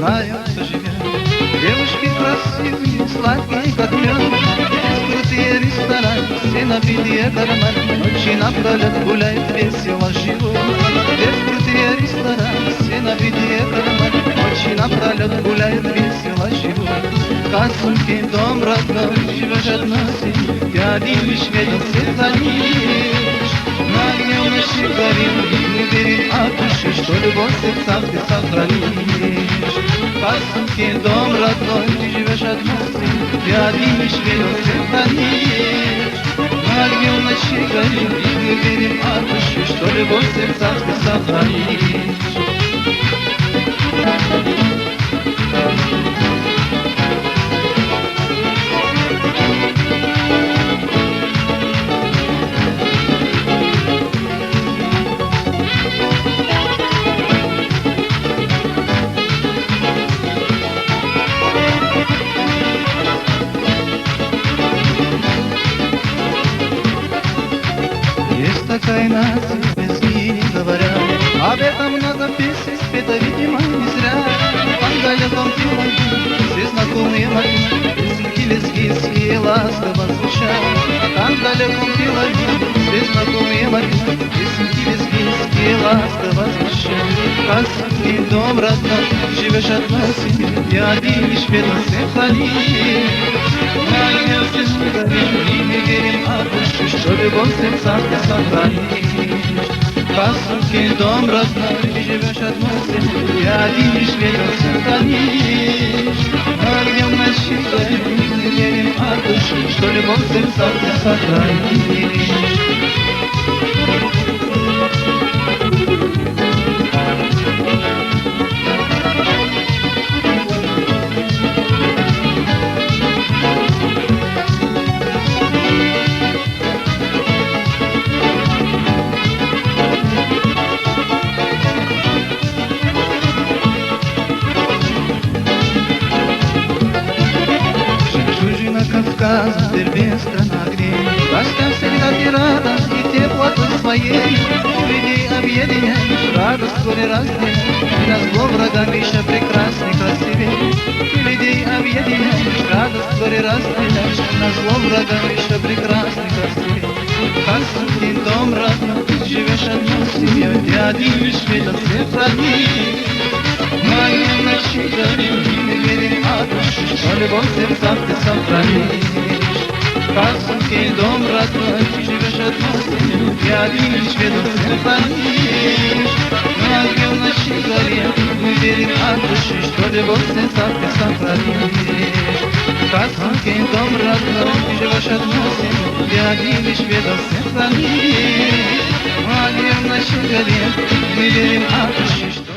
знаю, кто живет. Девушки красивые, сладкие, как мед. Крутые рестораны, все набитые карманы. Ночи напролет гуляет весело живут. Здесь крутые рестораны, все набитые карманы. Ночи напролет гуляет весело живут. Касумский дом родной, живешь одной, ты один лишь видел светланишь. На огне ночи горим, мы верим от души, что любовь в сердцах ты сохранишь. Касумский дом родной, ты живешь одной, ты один лишь видел светланишь. На огне ночи горим, мы верим от души, что любовь в сердцах ты сохранишь. Такая нация, языки не говорят. Об этом много песен спето, видимо, не зря. Там далеком пилом все знакомые мои песенки лесгийские ласково звучат. Там далеком пилом все знакомые мои песенки лесгийские ласково звучат. Касумский дом родной, живешь одной семьей, я один лишь ведом всех хранишь. На огне все горим, и мы верим от души, что любовь в сердцах ты сохранишь. Касумский дом родной, ты живешь одной семьей, я один лишь ведом всех хранишь. На огне ночи горим, и мы верим от души, что любовь в сердцах ты сохранишь. Кавказ, Дербент, страна греет. Гостям всегда ты рада, и теплотой своей людей объединяешь, радость горе разделяешь, и на зло врагам еще прекрасней, красивей. Ты людей объединяешь, радость горе разделяешь, и на зло врагам еще прекрасней, красивей. Касумский дом родной, ты живешь одной семьей, ты один лишь видел всех родных. Мои ночи горим, и мы верим от души, что любовь в сердцах ты сохранишь. Касумский дом родной, ты живешь одной семьей, ты один лишь ведом всех хранишь. На огне ночи горим, мы верим от души, что любовь в сердцах ты сохранишь. Касумский дом родной, ты живешь одной семьей, ты один лишь ведом всех хранишь. На огне ночи горим, мы верим от души, что